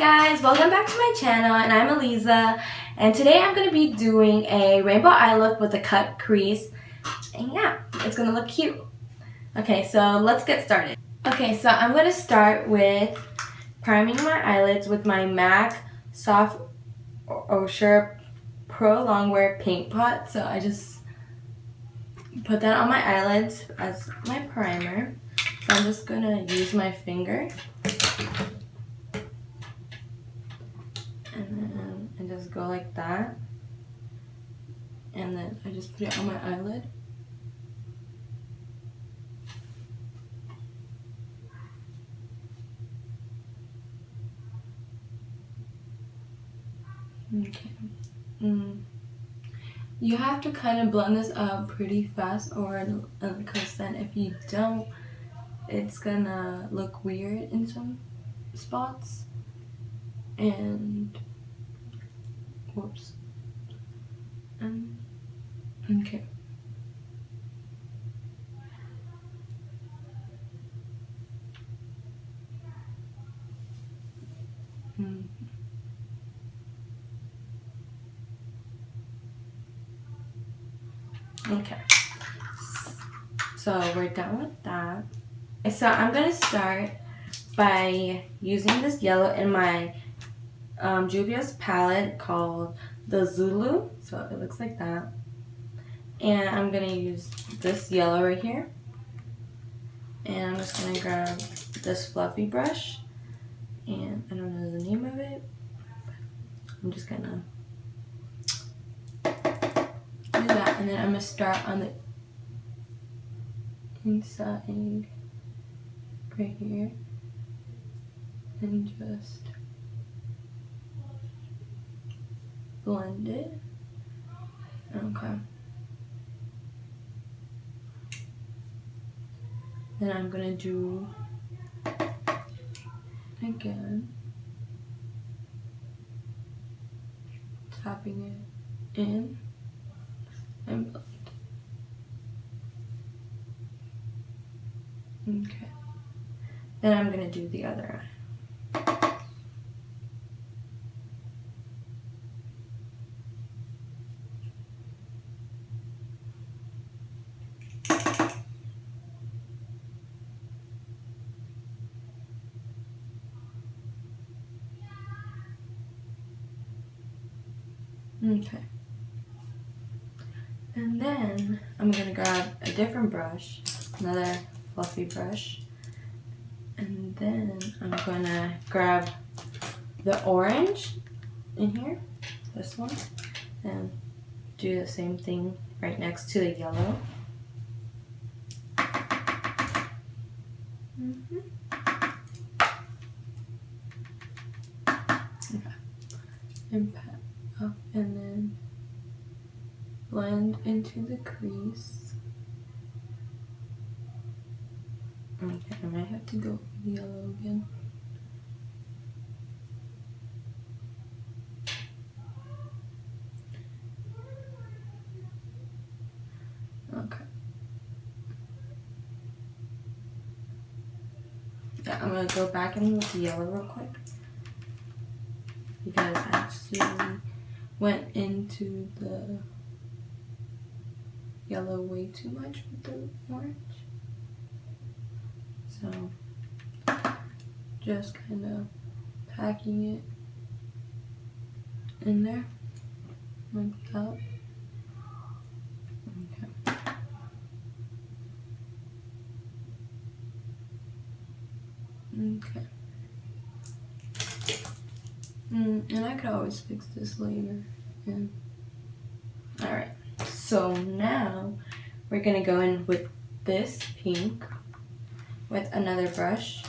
guys, welcome back to my channel, and I'm Eliza, and today I'm going to be doing a rainbow eye look with a cut crease, and yeah, it's going to look cute. Okay, so let's get started. Okay, so I'm going to start with priming my eyelids with my M.A.C Soft Ochre Pro Longwear Paint Pot. So I just put that on my eyelids as my primer. So I'm just going to use my finger. And just go like that, and then I just put it on my eyelid. Okay. You have to kind of blend this out pretty fast, or because then if you don't, it's gonna look weird in some spots. And whoops. Okay. Okay. So we're done with that. So I'm gonna start by using this yellow in my Juvia's palette called the Zulu. So it looks like that. And I'm going to use this yellow right here. And I'm just going to grab this fluffy brush. And I don't know the name of it. I'm just going to do that. And then I'm going to start on the inside right here. And just blend it. Okay. Then I'm gonna do again, tapping it in and blend. Okay. Then I'm gonna do the other eye. Okay. And then I'm going to grab a different brush, another fluffy brush, and then I'm going to grab the orange in here, this one, and do the same thing right next to the yellow. Okay. And pat up and then blend into the crease. Okay, I might have to go with the yellow again. Okay. Yeah, I'm gonna go back in with the yellow real quick, because I actually went into the yellow way too much with the orange. So just kind of packing it in there like that. Okay. Okay. And I could always fix this later. Alright, so now we're gonna go in with this pink with another brush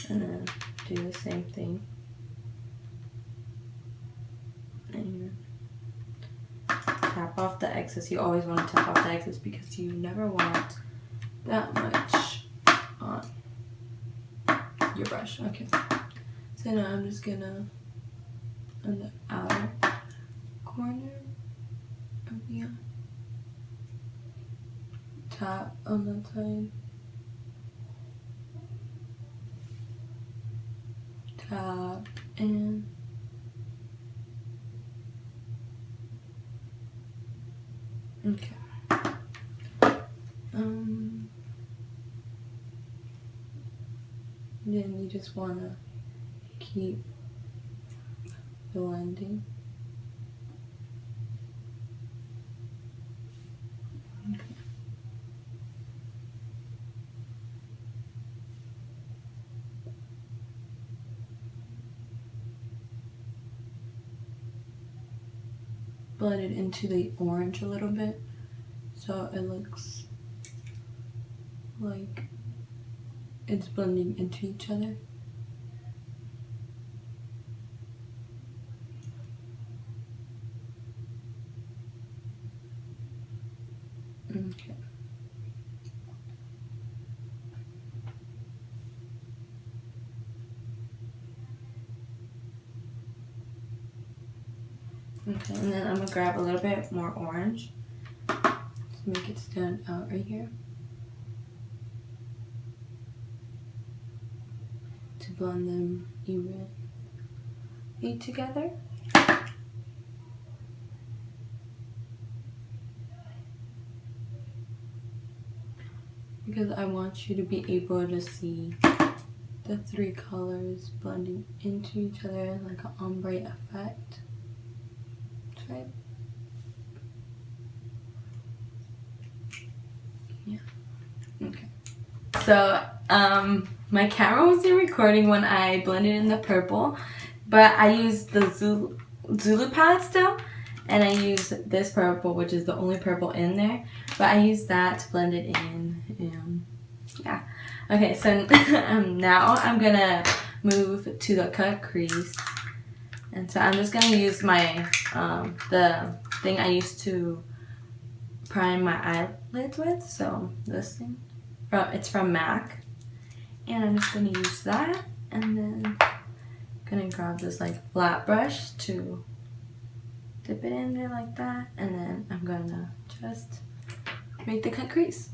and then do the same thing. And tap off the excess. You always want to tap off the excess because you never want that much on your brush. Okay. So now I'm just gonna, on the outer corner of the eye, tap on that side, tap in. Okay. Then you just want to keep blending. Okay. Blend it into the orange a little bit so it looks like it's blending into each other. Okay. Okay, and then I'm gonna grab a little bit more orange to make it stand out right here. To blend them evenly together. Because I want you to be able to see the three colors blending into each other like an ombre effect. Right? Yeah. Okay. So my camera wasn't recording when I blended in the purple, but I used the Zulu palette still, and I used this purple, which is the only purple in there, but I used that to blend it in. Yeah. Okay, so now I'm gonna move to the cut crease, and so I'm just gonna use my the thing I used to prime my eyelids with. So this thing, it's from M.A.C, and I'm just gonna use that, and then gonna grab this like flat brush to dip it in there like that, and then I'm gonna just make the cut crease.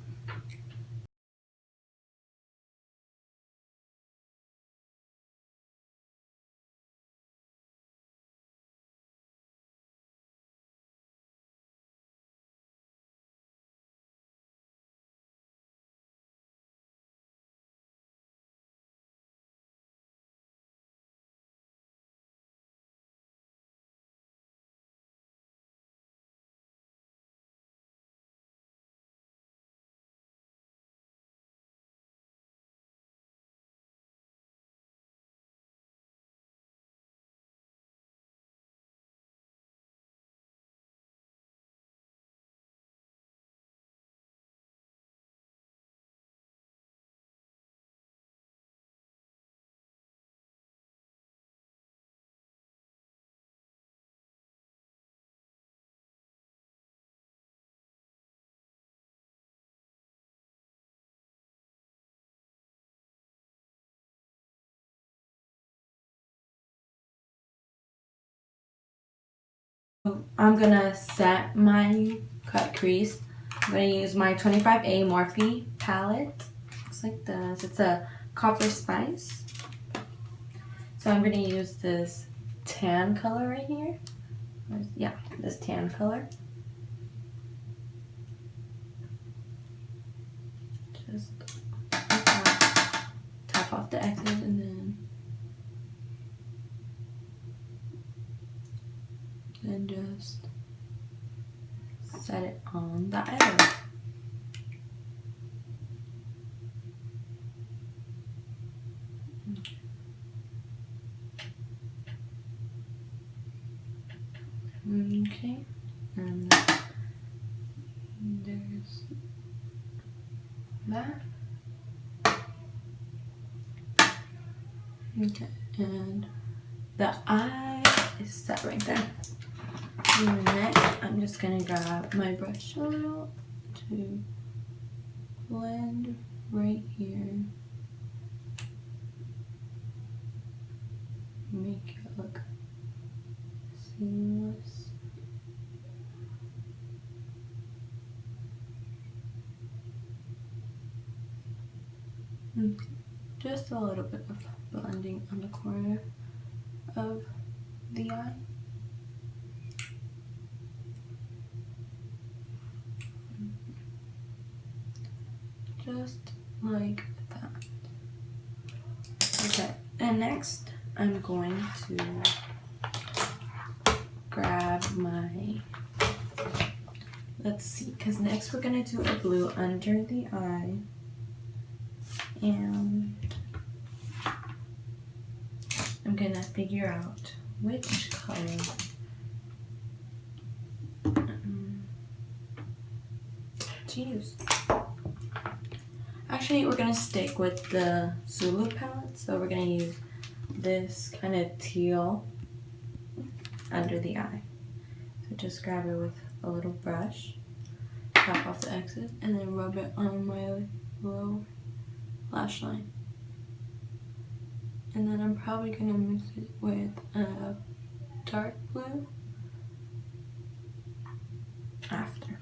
I'm gonna set my cut crease. I'm gonna use my 25A Morphe palette. Looks like this. It's a copper spice. So I'm gonna use this tan color right here. Yeah, this tan color. Just tap off the excess and then just set it on the eyelid. Okay, and there's that. Okay, and the eye is set right there. And next, I'm just gonna grab my brush a little to blend right here. Make it look seamless. Okay. Just a little bit of blending on the corner of the eye. Just like that. Okay, and next I'm going to grab my, let's see, because next we're going to do a blue under the eye. And I'm going to figure out which color to use. Actually, we're going to stick with the Zulu palette, so we're going to use this kind of teal under the eye. So just grab it with a little brush, tap off the excess, and then rub it on my low lash line. And then I'm probably going to mix it with a dark blue after.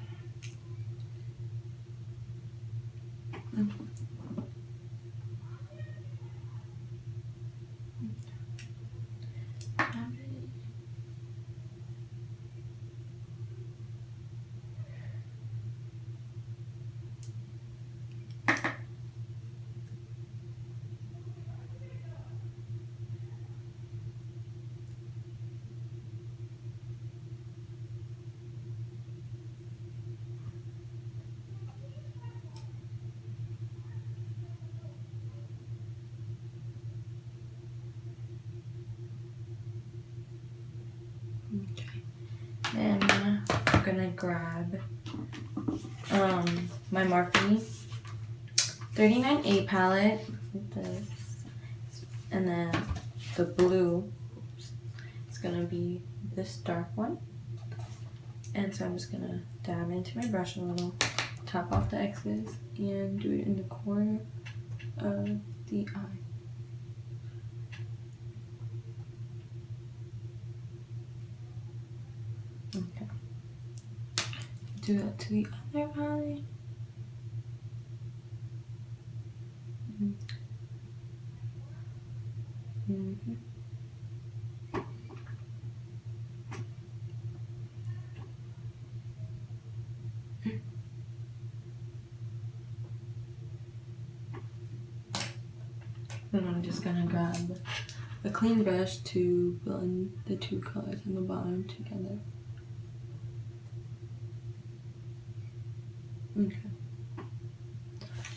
Okay, then I'm gonna grab my Morphe 39A palette, like this, and then the blue is gonna be this dark one. And so I'm just gonna dab into my brush a little, top off the excess, and do it in the corner of the eye. Okay. Do that to the other eye. Mm-hmm. Then I'm just gonna grab a clean brush to blend the two colors on the bottom together. Okay.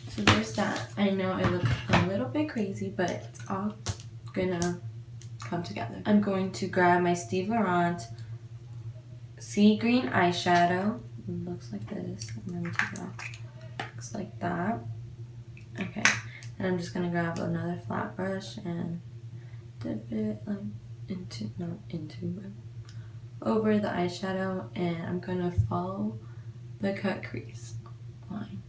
So there's that. I know I look a little bit crazy, but it's all gonna come together. I'm going to grab my Steve Laurent sea green eyeshadow. It looks like this. I'm gonna take it off. Looks like that. Okay. And I'm just gonna grab another flat brush and dip it like into, not into, but over the eyeshadow, and I'm gonna follow the cut crease line.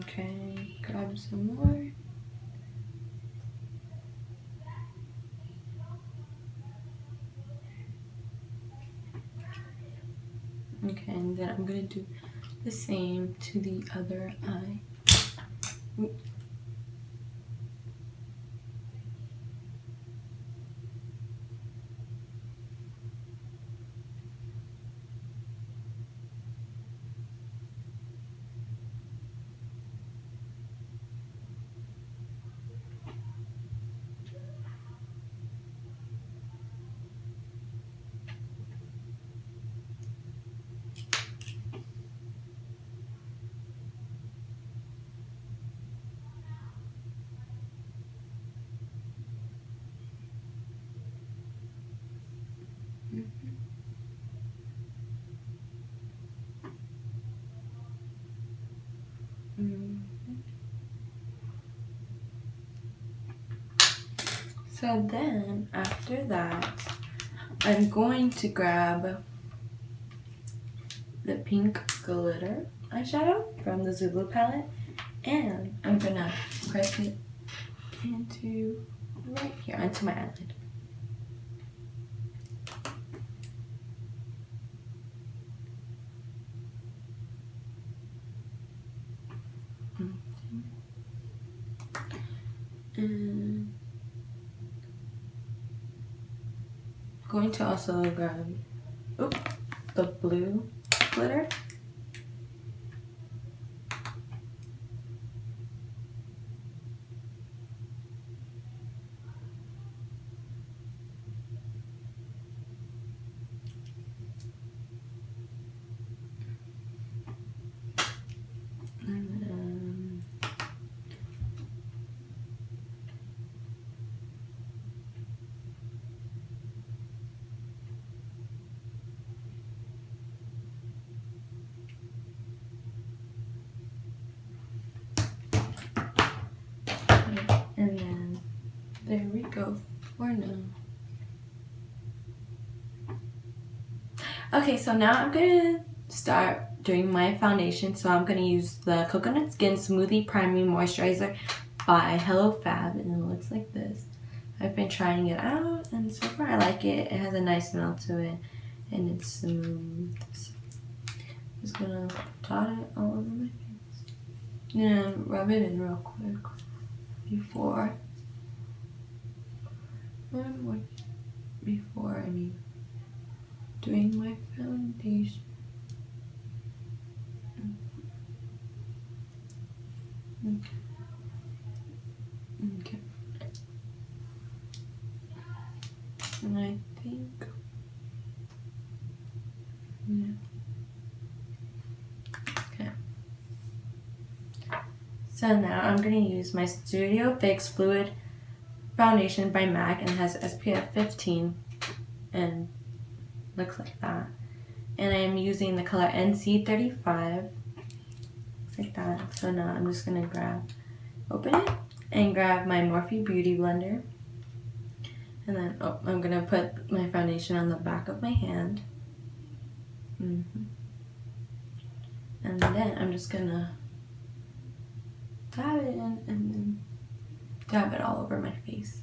Okay, grab some more. Okay, and then I'm gonna do the same to the other eye. Oops. So then, after that, I'm going to grab the pink glitter eyeshadow from the Zulu palette, and I'm gonna press it into right here, onto my eyelid. And I'm going to also grab the blue glitter. And then there we go for now. Okay, so now I'm gonna start doing my foundation. So I'm gonna use the Coconut Skin Smoothie Priming Moisturizer by Hello Fab, and it looks like this. I've been trying it out, and so far I like it. It has a nice smell to it, and it's smooth. So I'm just gonna dot it all over my face and rub it in real quick before doing my foundation. Okay. And I think, yeah. Okay. So now I'm going to use my Studio Fix Fluid Foundation by M.A.C, and it has SPF 15 and looks like that. And I am using the color NC35. Looks like that. So now I'm just going to open it and grab my Morphe Beauty Blender. And then I'm going to put my foundation on the back of my hand. And then I'm just going to dab it in and then dab it all over my face.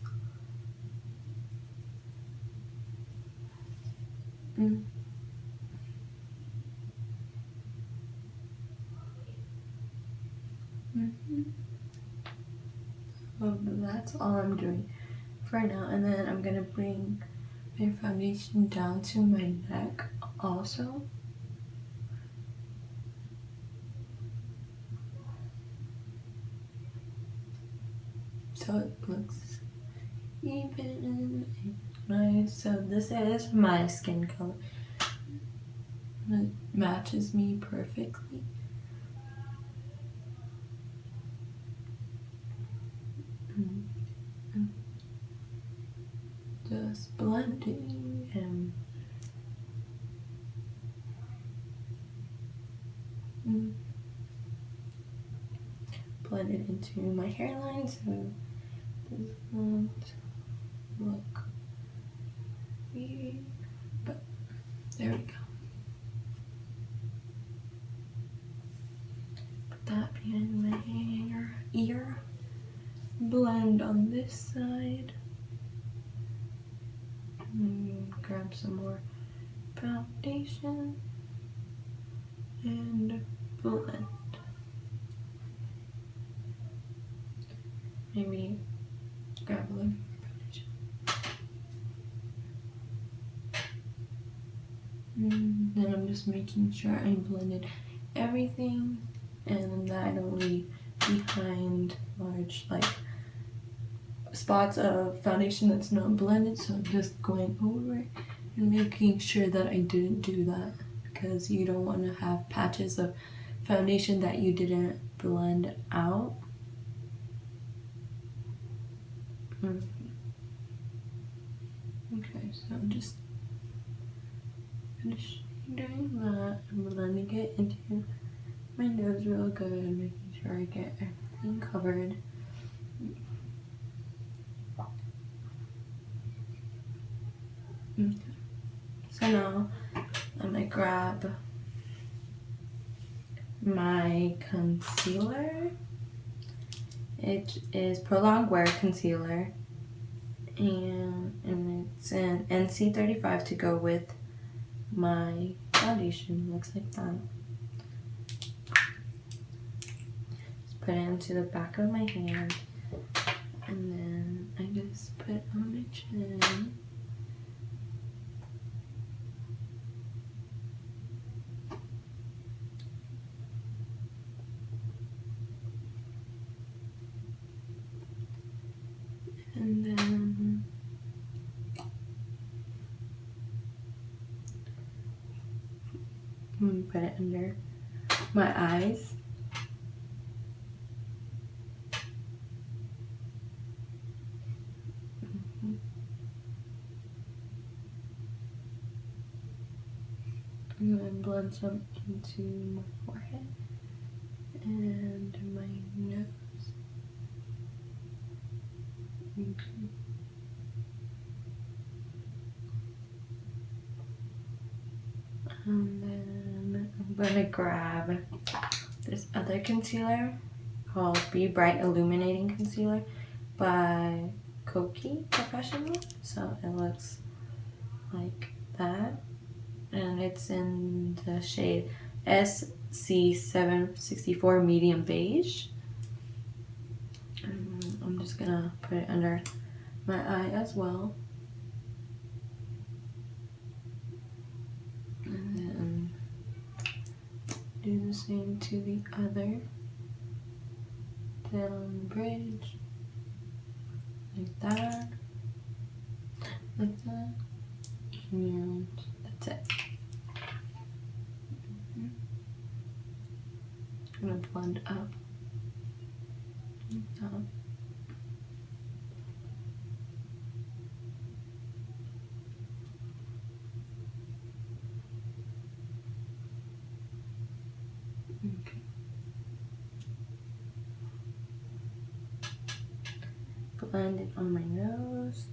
So that's all I'm doing for now, and then I'm gonna bring my foundation down to my neck also. So it looks even and nice. So this is my skin color. It matches me perfectly. Just blending and blend it into my hairline so it doesn't look weird, but there we go. Put that behind my ear, blend on this side, grab some more foundation and blend. Maybe grab a little foundation. Then I'm just making sure I blended everything and that I don't leave behind large spots of foundation that's not blended. So I'm just going over it and making sure that I didn't do that, because you don't want to have patches of foundation that you didn't blend out. Okay, so I'm just finishing doing that and blending it into my nose real good, making sure I get everything covered. Okay. So now I'm gonna grab my It is Pro Longwear concealer, and it's an NC35 to go with my foundation. Looks like that. Just put it into the back of my hand, and then I just put it on my chin. And then I'm gonna put it under my eyes. And then blend some into my forehead and my nose. Okay. And then I'm gonna grab this other concealer called Be Bright Illuminating Concealer by Kokie Professional. So it looks like that. And it's in the shade SC764 Medium Beige. And I'm just gonna put it under my eye as well. And then do the same to the other. Down the bridge. Like that. Like that. And that's it. I'm gonna blend up. Like that. Okay. Blend it on my nose.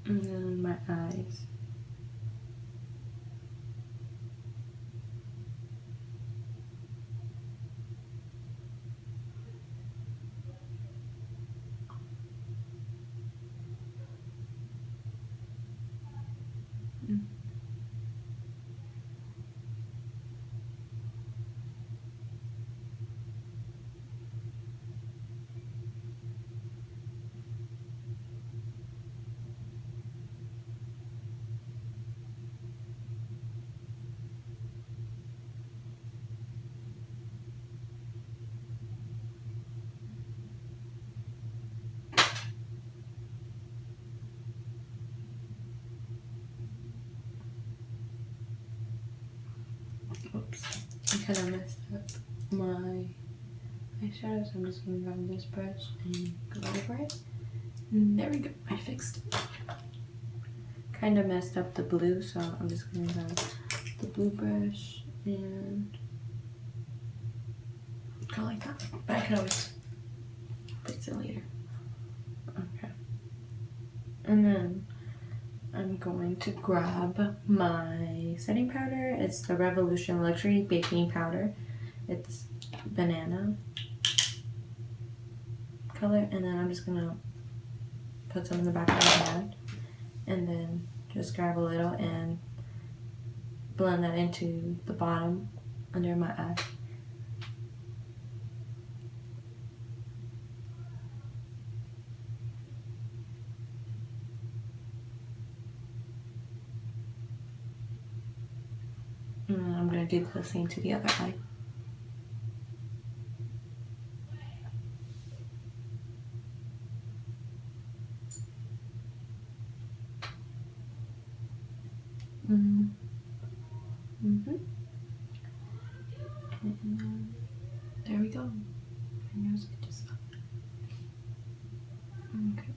And then my eyes. Oops, I kind of messed up my eyeshadow, so I'm just going to grab this brush and go over it. And there we go, I fixed it. Kind of messed up the blue, so I'm just going to grab the blue brush and go like that. But I can always fix it later. Okay. And then I'm going to grab my setting powder. It's the Revolution Luxury Baking Powder. It's banana color, and then I'm just gonna put some in the back of my hand, and then just grab a little and blend that into the bottom under my eye. And then I'm going to do the same to the other eye. And there we go. My nose just up. Okay.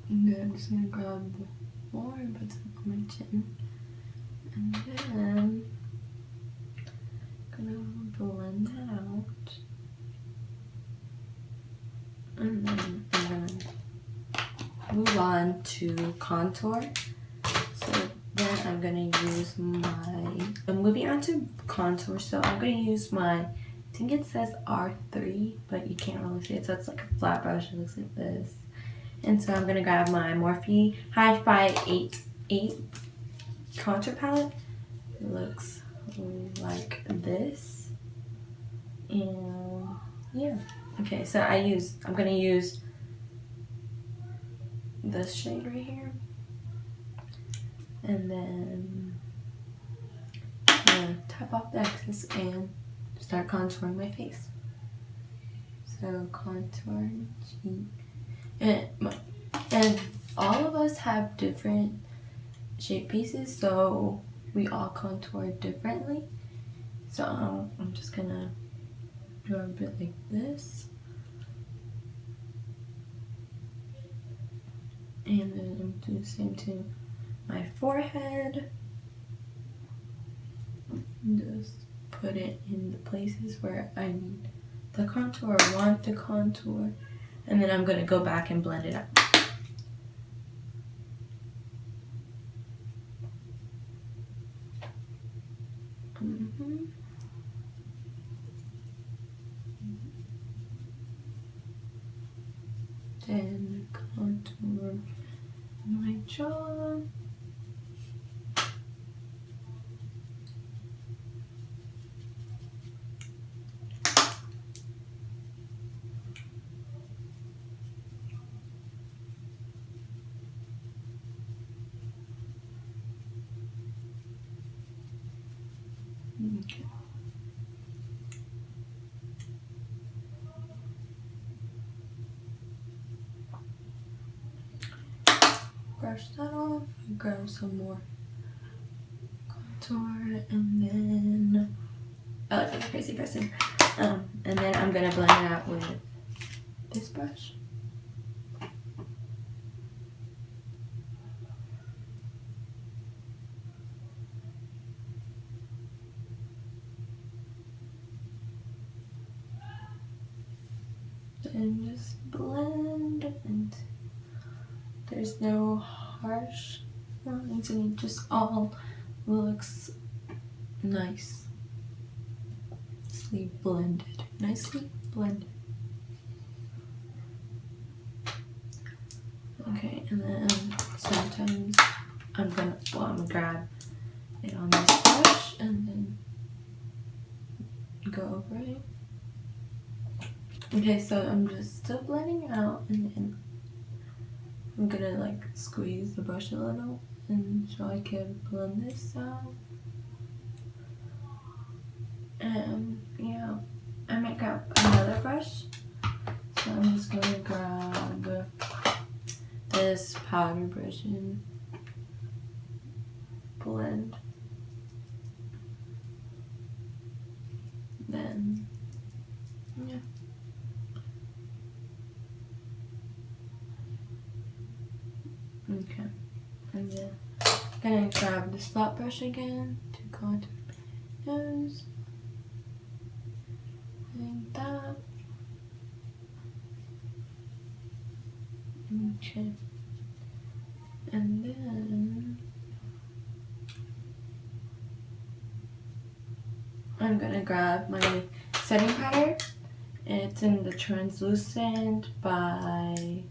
And then I'm just going to grab more and put some on my chin. And then I'm gonna blend that out. And then I'm gonna move on to contour. So then I'm gonna use I'm moving on to contour, so I'm gonna use I think it says R3, but you can't really see it, so it's like a flat brush. It looks like this. And so I'm gonna grab my Morphe Hi-Fi 8 contour palette. It looks like this. And yeah. Okay, so I'm gonna use this shade right here. And then I'm gonna tap off the excess and start contouring my face. So contour cheek. And all of us have different shape pieces, so we all contour differently. So I'm just gonna do a bit like this. And then do the same to my forehead. And just put it in the places where I need the contour or want the contour. And then I'm gonna go back and blend it out. Then contour my jaw. Okay. Brush that off, grab some more contour, and then I like a crazy person. And then I'm gonna blend it out with this brush. And just blend, and there's no harsh lines, and it just all looks nice. Nicely blended. Nicely blended. Okay, and then sometimes I'm gonna grab it on this brush and then go over it. Okay, so I'm just still blending out, and then I'm gonna like squeeze the brush a little and so I can blend this out. And yeah, I might grab another brush. So I'm just gonna grab this powder brush and blend. Then, yeah. Okay, and then I'm gonna grab this flat brush again to contour my nose. Like that. Okay. And then I'm gonna grab my setting powder. It's in the translucent by,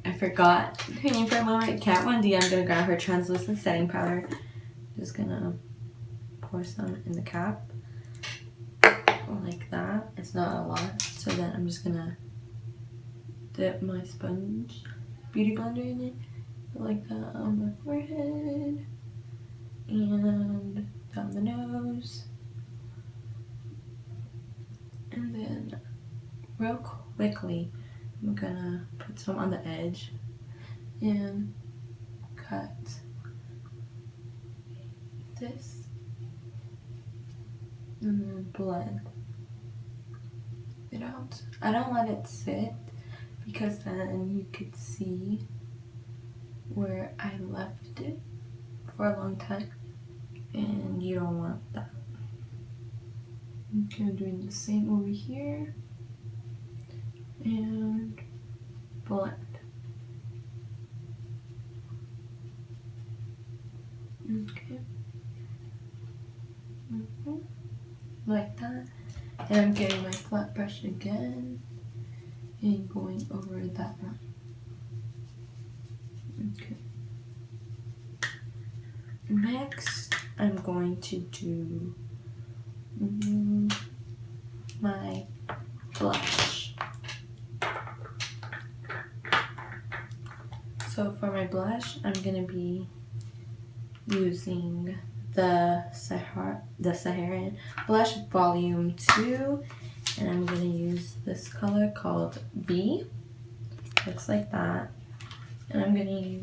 I forgot her name for a moment, Kat Von D. I'm gonna grab her translucent setting powder. Just gonna pour some in the cap. Like that. It's not a lot. So then I'm just gonna dip my sponge beauty blender in it. Like that on my forehead. And down the nose. And then real quickly I'm gonna put some on the edge and cut this and then blend it out. I don't let it sit because then you could see where I left it for a long time and you don't want that. Okay, I'm doing the same over here and blend. Okay. Like that. And I'm getting my flat brush again and going over that one. Okay. Next, I'm going to do my blush. So for my blush, I'm gonna be using the Saharan Blush Vol.2, and I'm gonna use this color called B. Looks like that, and I'm gonna use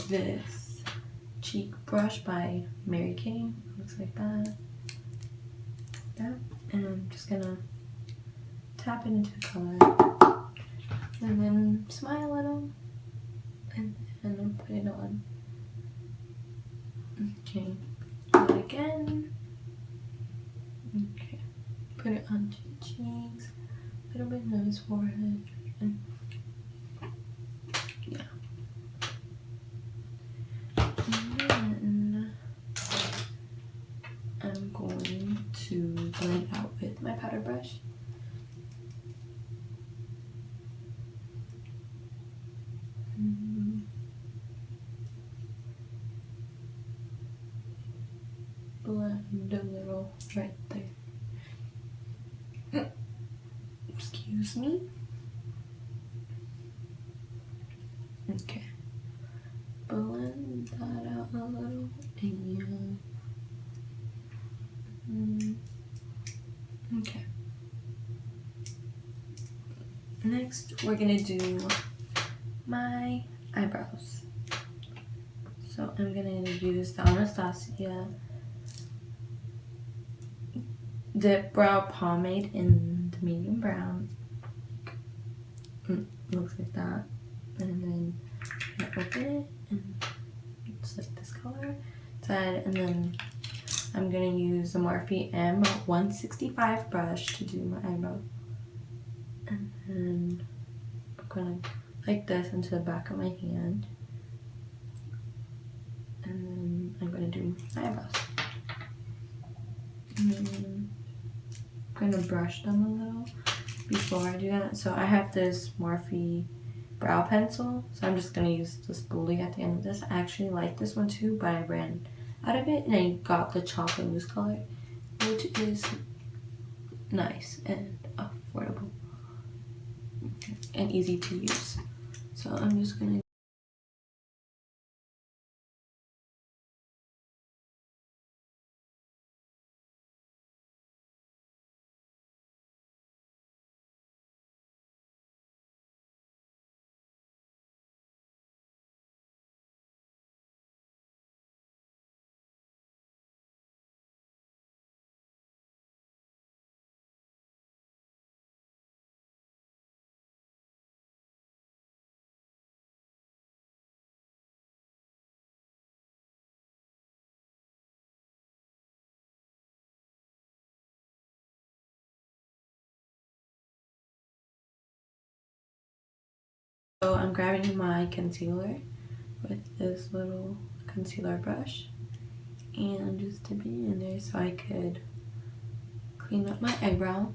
this cheek brush by Mary Kay. Looks like that. Yeah, and I'm just gonna tap it into the color, and then smile a little, and then put it on. Okay, do it again. Okay, put it onto the cheeks, a little bit on his forehead, and yeah. And then I'm going to blend out with my powder brush. Blend a little right there. Excuse me. Okay. Blend that out a little. And okay. Next, we're gonna do my eyebrows. So I'm gonna use the Anastasia Dipbrow Pomade in the medium brown. Looks like that. And then I open it, and it's like this color side. And then I'm gonna use the Morphe M165 brush to do my eyebrow. And then I'm gonna like this into the back of my hand. And then I'm gonna do my eyebrows. And I'm gonna brush them a little before I do that. So I have this Morphe brow pencil, so I'm just gonna use the spoolie at the end of this. I actually like this one too, but I ran out of it, and I got the chocolate mousse color, which is nice and affordable and easy to use. So I'm just gonna so I'm grabbing my concealer with this little concealer brush, and I'm just dipping it in there so I could clean up my eyebrow.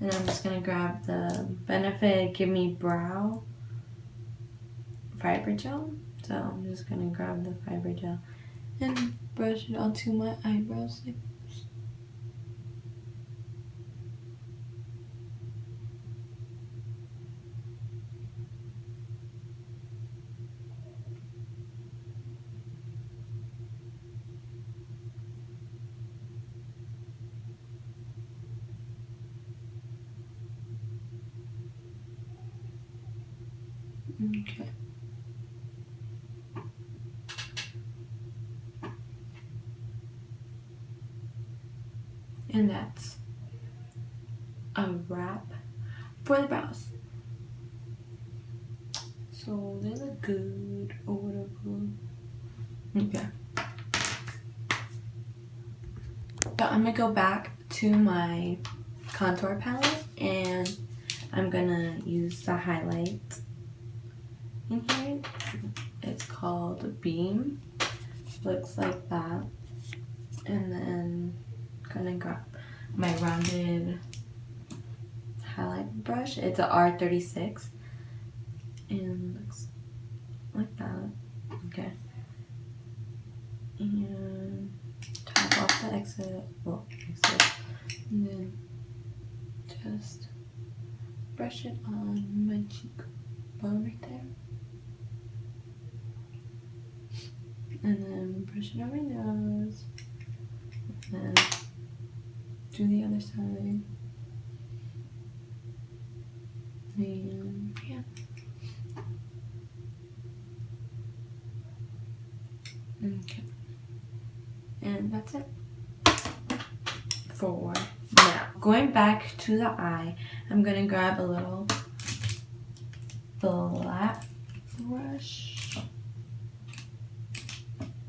And I'm just gonna grab the Benefit Gimmie Brow Fiber Gel. So I'm just gonna grab the fiber gel and brush it onto my eyebrows like this. Okay. And that's a wrap for the brows. So they look good or whatever. Okay. So I'm gonna go back to my contour palette and I'm gonna use the highlight in here. It's called Beam. Looks like that. And then gonna grab my rounded highlight brush. It's a R36 and looks like that. Okay. And tap off the exit, and then just brush it on my cheekbone right there. And then brush it on my nose. And then do the other side. And yeah. Okay. And that's it for now. Going back to the eye, I'm gonna grab a little flat brush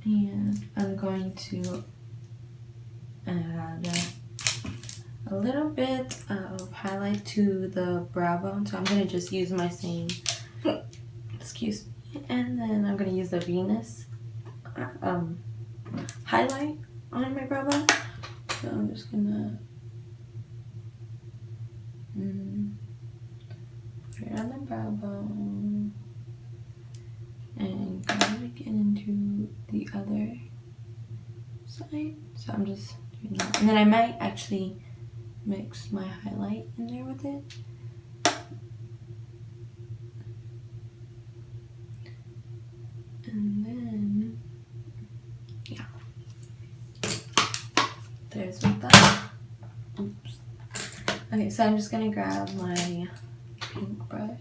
and I'm going to add a little bit of highlight to the brow bone. So I'm gonna just use my same, excuse me, and then I'm gonna use the Venus highlight on my brow bone. So I'm just gonna put it on the brow bone and kind of get into the other side. So I'm just doing that. And then I might actually mix my highlight in there with it. And then, yeah. There's what that. Oops. Okay, so I'm just gonna grab my pink brush.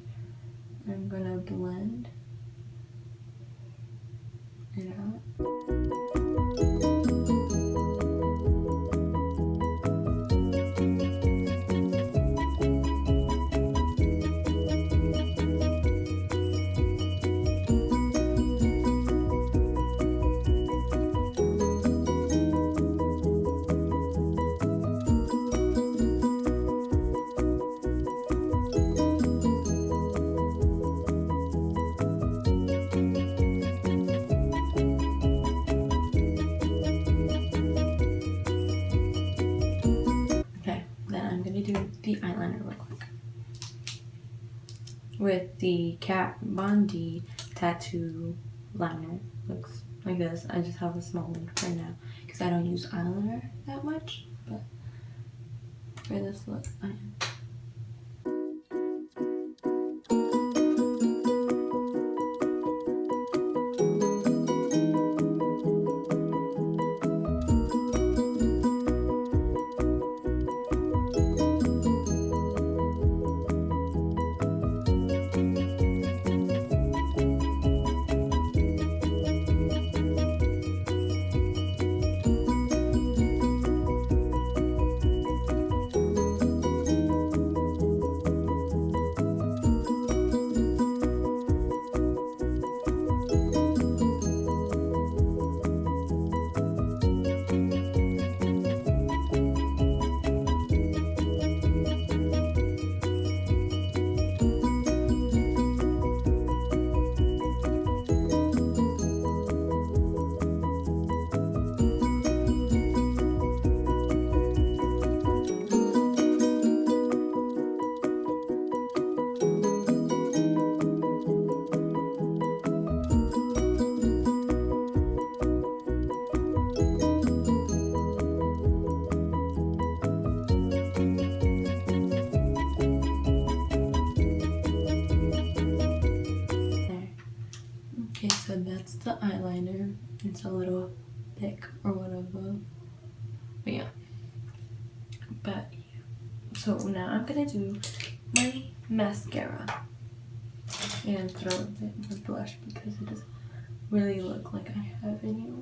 I'm gonna blend it out. The eyeliner real quick with the Kat Von D tattoo liner. Looks like this. I just have a small one for now because I don't use eyeliner that much, but for this look I am. It's a little thick or whatever. But yeah. So now I'm gonna do my mascara and throw it in the blush because it doesn't really look like I have any.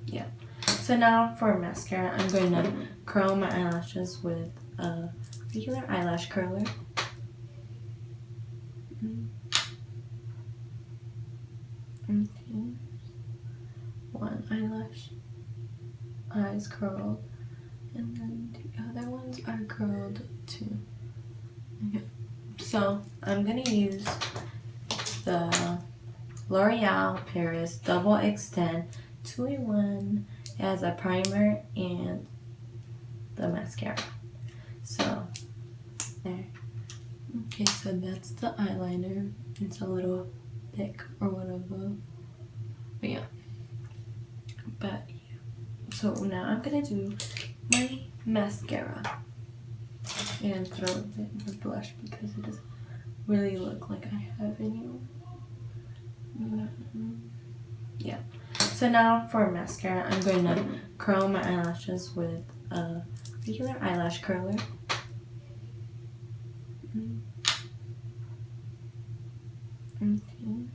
Yeah. So now for mascara, I'm going to curl my eyelashes with a regular eyelash curler. Okay. One eyelash, eyes curled, and then the other ones are curled too. Okay. So I'm gonna use the L'Oreal Paris Double Extend 2-in-1 as a primer and the mascara. So there. Okay, so that's the eyeliner. It's a little thick or whatever. But yeah. So now I'm gonna do my mascara and throw it in the blush because it doesn't really look like I have any. Yeah. So now for mascara, I'm going to curl my eyelashes with a regular eyelash curler. Okay.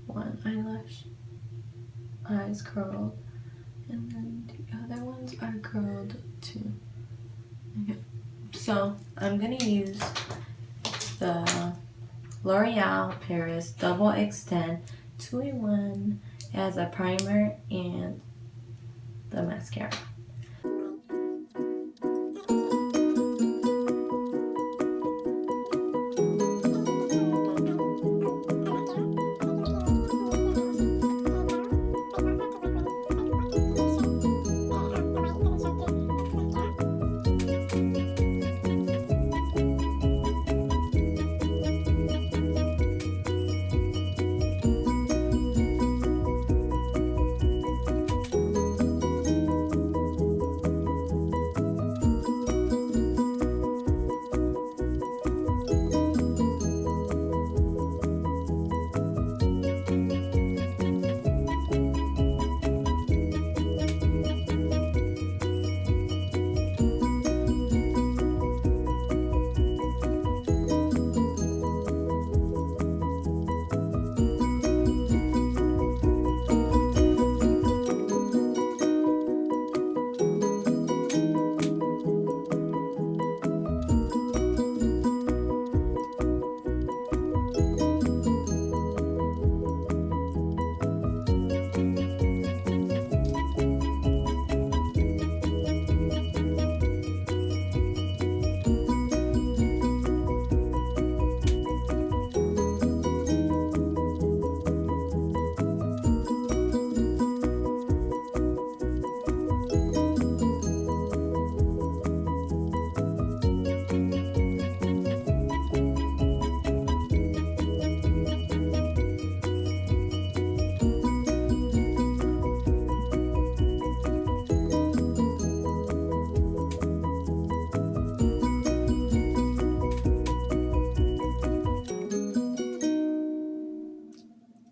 One eyelash, eyes curled, and then the other ones are curled too. Okay. So I'm gonna use the L'Oreal Paris Double Extend 2-in-1 as a primer and the mascara.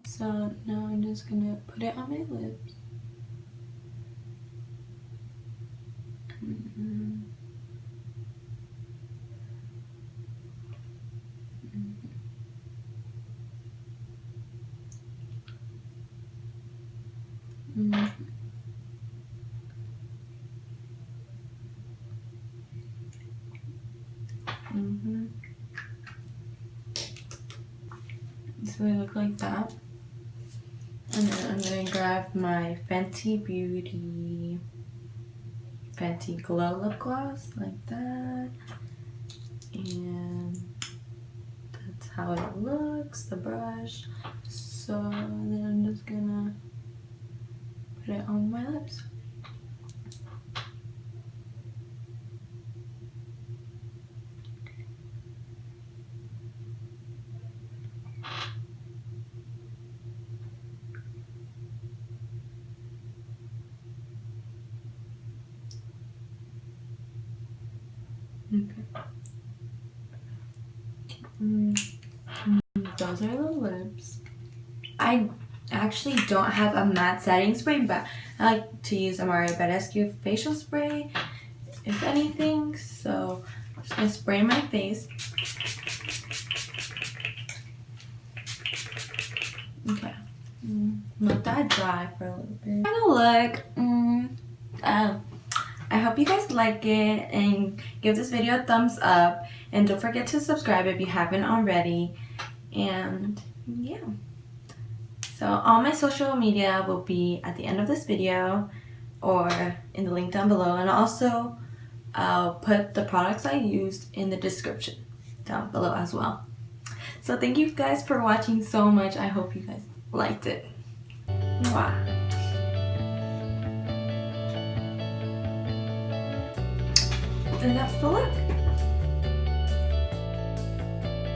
So now I'm just gonna put it on my lips. So they look like that. And then I'm gonna grab my Fenty Glow lip gloss like that. And that's how it looks, the brush. So then I'm just gonna put it on my lips. Okay. Those are the lips. I actually don't have a matte setting spray, but I like to use a Mario Badescu facial spray, if anything. So I'm just gonna spray my face. Okay, let that dry for a little bit. Final look. I hope you guys like it and give this video a thumbs up, and don't forget to subscribe if you haven't already. And yeah, so all my social media will be at the end of this video or in the link down below, and also I'll put the products I used in the description down below as well. So thank you guys for watching so much. I hope you guys liked it. Mwah. And that's the look.